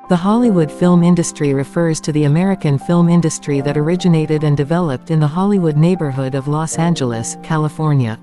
The Hollywood film industry refers to the American film industry that originated and developed in the Hollywood neighborhood of Los Angeles, California.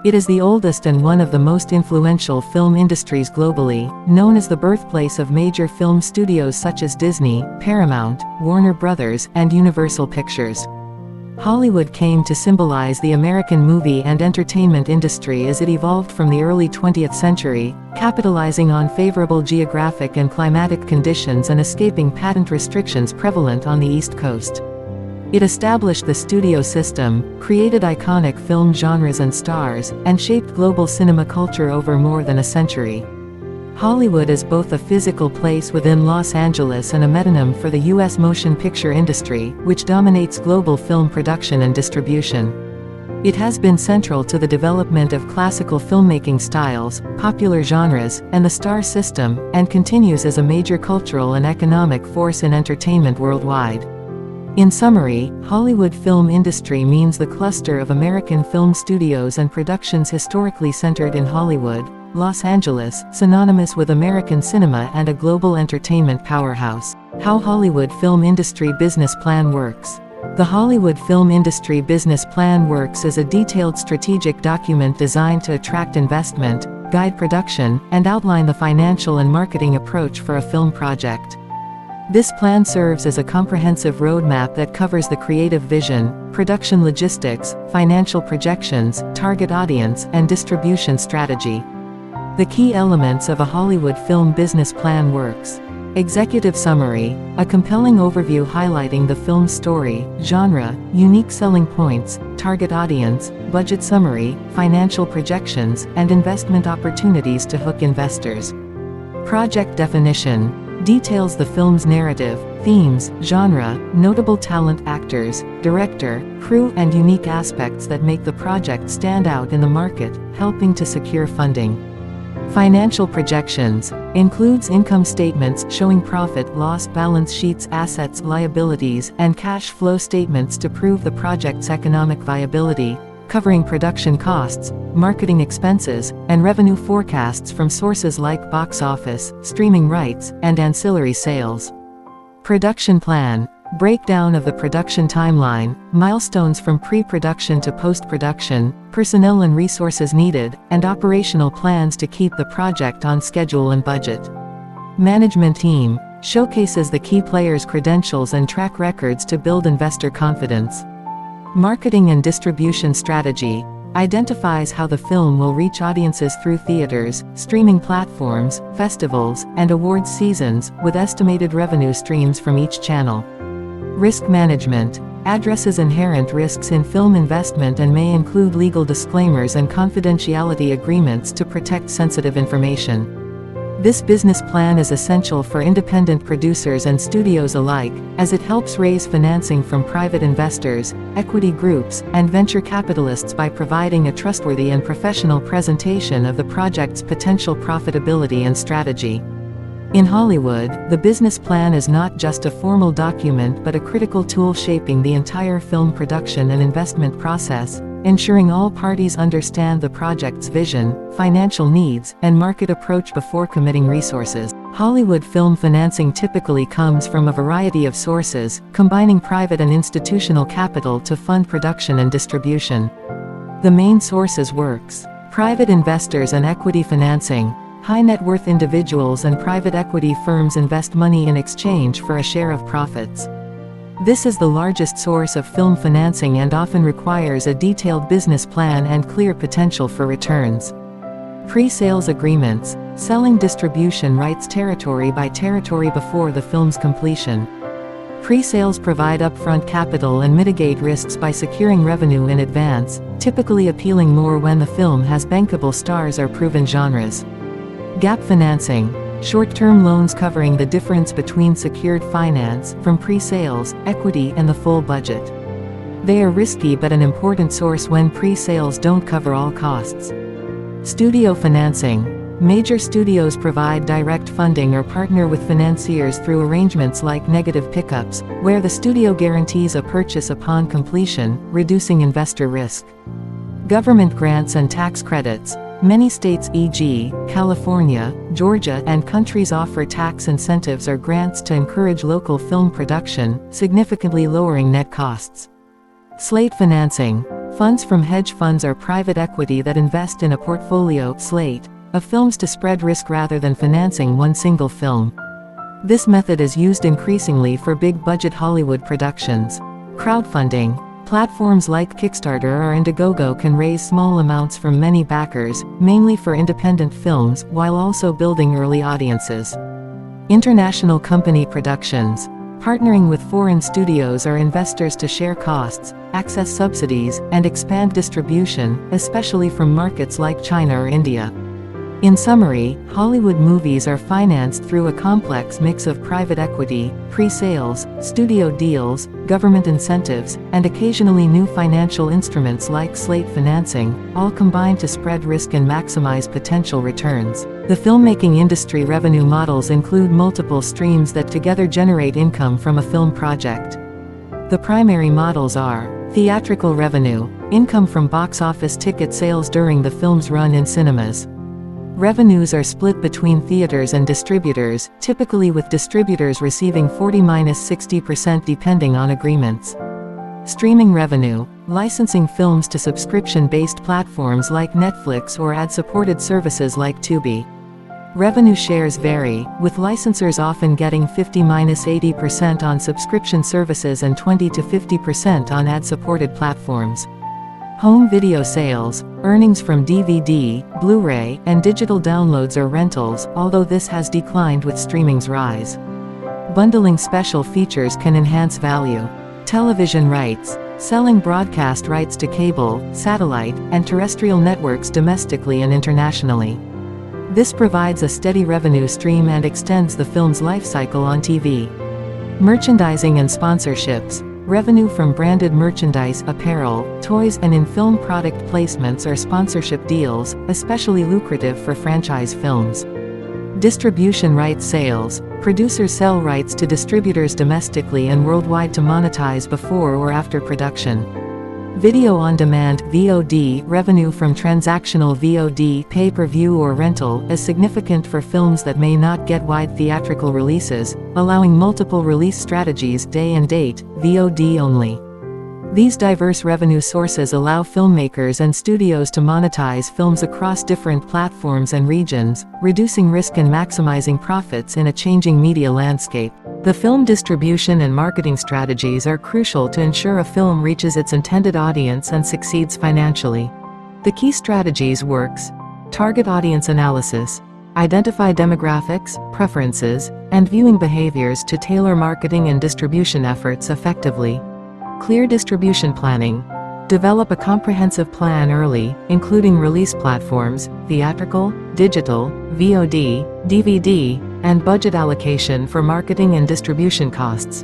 It is the oldest and one of the most influential film industries globally, known as the birthplace of major film studios such as Disney, Paramount, Warner Brothers, and Universal Pictures. Hollywood came to symbolize the American movie and entertainment industry as it evolved from the early 20th century, capitalizing on favorable geographic and climatic conditions and escaping patent restrictions prevalent on the East Coast. It established the studio system, created iconic film genres and stars, and shaped global cinema culture over more than a century. Hollywood is both a physical place within Los Angeles and a metonym for the U.S. motion picture industry, which dominates global film production and distribution. It has been central to the development of classical filmmaking styles, popular genres, and the star system, and continues as a major cultural and economic force in entertainment worldwide. In summary, Hollywood film industry means the cluster of American film studios and productions historically centered in Hollywood, Los Angeles, synonymous with American cinema and a global entertainment powerhouse. How Hollywood Film Industry Business Plan works. The Hollywood Film Industry Business Plan works as a detailed strategic document designed to attract investment, guide production, and outline the financial and marketing approach for a film project. This plan serves as a comprehensive roadmap that covers the creative vision, production logistics, financial projections, target audience, and distribution strategy. The key elements of a Hollywood film business plan works. Executive summary, a compelling overview highlighting the film's story, genre, unique selling points, target audience, budget summary, financial projections, and investment opportunities to hook investors. Project definition, details the film's narrative, themes, genre, notable talent, actors, director, crew, and unique aspects that make the project stand out in the market, helping to secure funding. Financial projections, includes income statements showing profit, loss, balance sheets, assets, liabilities, and cash flow statements to prove the project's economic viability, covering production costs, marketing expenses, and revenue forecasts from sources like box office, streaming rights, and ancillary sales. Production plan, breakdown of the production timeline, milestones from pre-production to post-production, personnel and resources needed, and operational plans to keep the project on schedule and budget. Management team, showcases the key players' credentials and track records to build investor confidence. Marketing and distribution strategy, identifies how the film will reach audiences through theaters, streaming platforms, festivals, and awards seasons, with estimated revenue streams from each channel. Risk management, addresses inherent risks in film investment and may include legal disclaimers and confidentiality agreements to protect sensitive information. This business plan is essential for independent producers and studios alike, as it helps raise financing from private investors, equity groups, and venture capitalists by providing a trustworthy and professional presentation of the project's potential profitability and strategy. In Hollywood, the business plan is not just a formal document but a critical tool shaping the entire film production and investment process, ensuring all parties understand the project's vision, financial needs, and market approach before committing resources. Hollywood film financing typically comes from a variety of sources, combining private and institutional capital to fund production and distribution. The main sources works: private investors and equity financing. High net worth individuals and private equity firms invest money in exchange for a share of profits. This is the largest source of film financing and often requires a detailed business plan and clear potential for returns. Pre-sales agreements, selling distribution rights territory by territory before the film's completion. Pre-sales provide upfront capital and mitigate risks by securing revenue in advance, typically appealing more when the film has bankable stars or proven genres. Gap financing, short-term loans covering the difference between secured finance from pre-sales, equity, and the full budget. They are risky but an important source when pre-sales don't cover all costs. Studio financing, major studios provide direct funding or partner with financiers through arrangements like negative pickups, where the studio guarantees a purchase upon completion, reducing investor risk. Government grants and tax credits, Many states, e.g., California, Georgia, and countries offer tax incentives or grants to encourage local film production, significantly lowering net costs. Slate financing. Funds from hedge funds or private equity that invest in a portfolio slate of films to spread risk rather than financing one single film. This method is used increasingly for big-budget Hollywood productions. Crowdfunding. Platforms like Kickstarter or Indiegogo can raise small amounts from many backers, mainly for independent films, while also building early audiences. International company productions. Partnering with foreign studios or investors to share costs, access subsidies, and expand distribution, especially from markets like China or India. In summary, Hollywood movies are financed through a complex mix of private equity, pre-sales, studio deals, government incentives, and occasionally new financial instruments like slate financing, all combined to spread risk and maximize potential returns. The filmmaking industry revenue models include multiple streams that together generate income from a film project. The primary models are theatrical revenue, income from box office ticket sales during the film's run in cinemas. Revenues are split between theaters and distributors, typically with distributors receiving 40–60% depending on agreements. Streaming revenue, licensing films to subscription-based platforms like Netflix or ad-supported services like Tubi. Revenue shares vary, with licensors often getting 50–80% on subscription services and 20–50% on ad-supported platforms. Home video sales, earnings from DVD, Blu-ray, and digital downloads or rentals, although this has declined with streaming's rise. Bundling special features can enhance value. Television rights, selling broadcast rights to cable, satellite, and terrestrial networks domestically and internationally. This provides a steady revenue stream and extends the film's life cycle on TV. Merchandising and sponsorships. Revenue from branded merchandise, apparel, toys, and in-film product placements or sponsorship deals, especially lucrative for franchise films. Distribution rights sales. Producers sell rights to distributors domestically and worldwide to monetize before or after production. Video on demand (VOD) revenue from transactional VOD, pay-per-view or rental, is significant for films that may not get wide theatrical releases, allowing multiple release strategies day and date, VOD only. These diverse revenue sources allow filmmakers and studios to monetize films across different platforms and regions, reducing risk and maximizing profits in a changing media landscape. The film distribution and marketing strategies are crucial to ensure a film reaches its intended audience and succeeds financially. The key strategies works. Target audience analysis. Identify demographics, preferences, and viewing behaviors to tailor marketing and distribution efforts effectively. Clear distribution planning. Develop a comprehensive plan early, including release platforms, theatrical, digital, VOD, DVD, and budget allocation for marketing and distribution costs.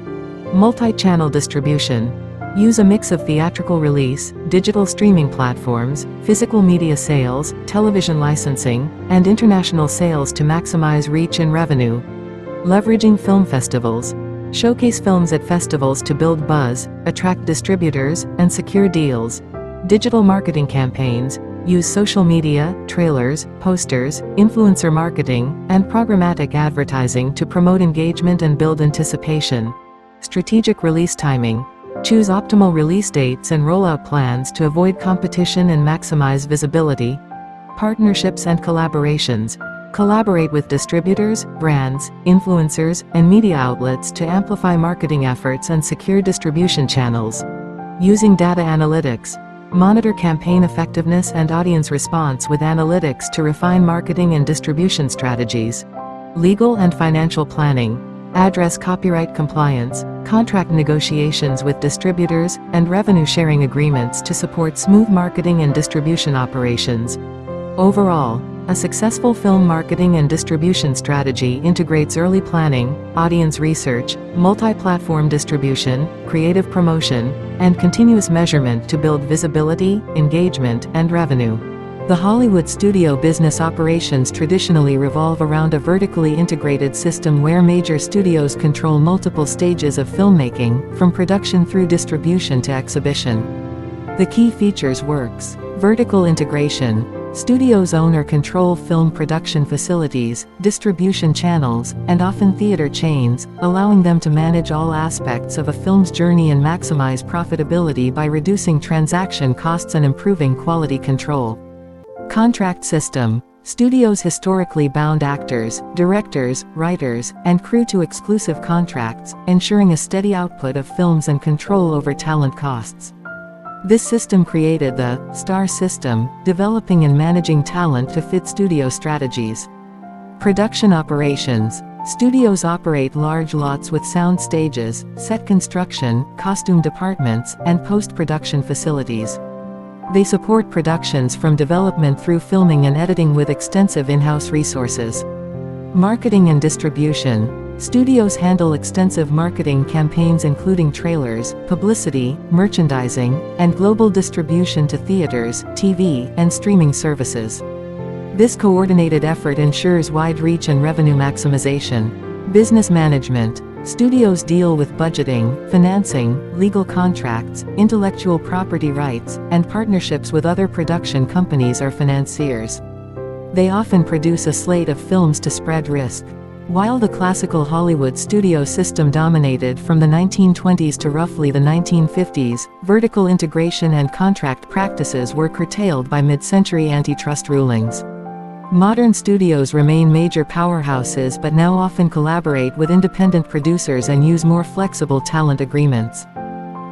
Multi-channel distribution. Use a mix of theatrical release, digital streaming platforms, physical media sales, television licensing, and international sales to maximize reach and revenue. Leveraging film festivals. Showcase films at festivals to build buzz, attract distributors, and secure deals. Digital marketing campaigns. Use social media, trailers, posters, influencer marketing, and programmatic advertising to promote engagement and build anticipation. Strategic release timing. Choose optimal release dates and rollout plans to avoid competition and maximize visibility. Partnerships and collaborations. Collaborate with distributors, brands, influencers, and media outlets to amplify marketing efforts and secure distribution channels. Using data analytics. Monitor campaign effectiveness and audience response with analytics to refine marketing and distribution strategies. Legal and financial planning. Address copyright compliance, contract negotiations with distributors, and revenue-sharing agreements to support smooth marketing and distribution operations. Overall, a successful film marketing and distribution strategy integrates early planning, audience research, multi-platform distribution, creative promotion, and continuous measurement to build visibility, engagement, and revenue. The Hollywood studio business operations traditionally revolve around a vertically integrated system where major studios control multiple stages of filmmaking, from production through distribution to exhibition. The key features works. Vertical integration. Studios own or control film production facilities, distribution channels, and often theater chains, allowing them to manage all aspects of a film's journey and maximize profitability by reducing transaction costs and improving quality control. Contract system. Studios historically bound actors, directors, writers, and crew to exclusive contracts, ensuring a steady output of films and control over talent costs. This system created the star system, developing and managing talent to fit studio strategies. Production operations. Studios operate large lots with sound stages, set construction, costume departments, and post-production facilities. They support productions from development through filming and editing with extensive in-house resources. Marketing and distribution. Studios handle extensive marketing campaigns including trailers, publicity, merchandising, and global distribution to theaters, TV, and streaming services. This coordinated effort ensures wide reach and revenue maximization. Business management. Studios deal with budgeting, financing, legal contracts, intellectual property rights, and partnerships with other production companies or financiers. They often produce a slate of films to spread risk. While the classical Hollywood studio system dominated from the 1920s to roughly the 1950s, vertical integration and contract practices were curtailed by mid-century antitrust rulings. Modern studios remain major powerhouses but now often collaborate with independent producers and use more flexible talent agreements.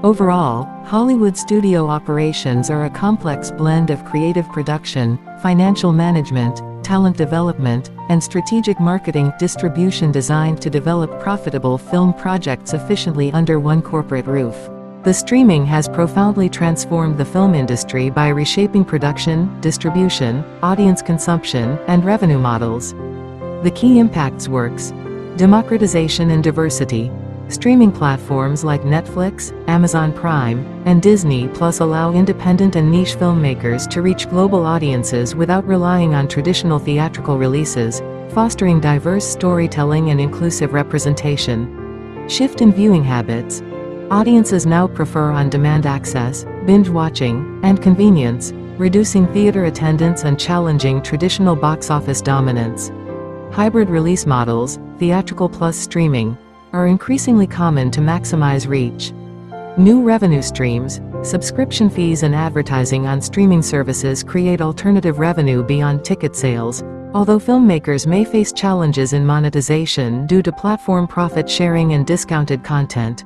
Overall, Hollywood studio operations are a complex blend of creative production, financial management, talent development, and strategic marketing distribution designed to develop profitable film projects efficiently under one corporate roof. The streaming has profoundly transformed the film industry by reshaping production, distribution, audience consumption, and revenue models. The key impacts works. Democratization and diversity. Streaming platforms like Netflix, Amazon Prime, and Disney Plus allow independent and niche filmmakers to reach global audiences without relying on traditional theatrical releases, fostering diverse storytelling and inclusive representation. Shift in viewing habits. Audiences now prefer on-demand access, binge watching, and convenience, reducing theater attendance and challenging traditional box office dominance. Hybrid release models, theatrical plus streaming, are increasingly common to maximize reach. New revenue streams, subscription fees and advertising on streaming services create alternative revenue beyond ticket sales, although filmmakers may face challenges in monetization due to platform profit sharing and discounted content.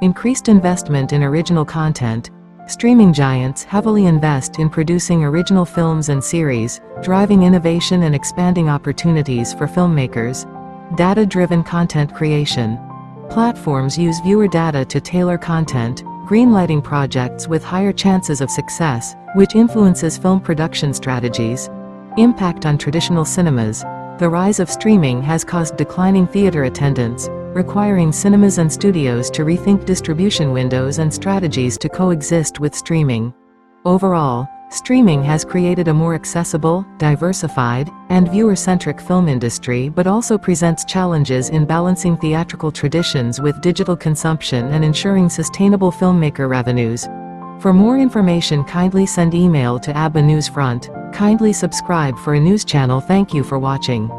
Increased investment in original content. Streaming giants heavily invest in producing original films and series, driving innovation and expanding opportunities for filmmakers. Data-driven content creation. Platforms use viewer data to tailor content, greenlighting projects with higher chances of success, which influences film production strategies. Impact on traditional cinemas. The rise of streaming has caused declining theater attendance, requiring cinemas and studios to rethink distribution windows and strategies to coexist with streaming. Overall, streaming has created a more accessible, diversified, and viewer-centric film industry but also presents challenges in balancing theatrical traditions with digital consumption and ensuring sustainable filmmaker revenues. For more information, kindly send email to ABBA News Front. Kindly subscribe for a news channel. Thank you for watching.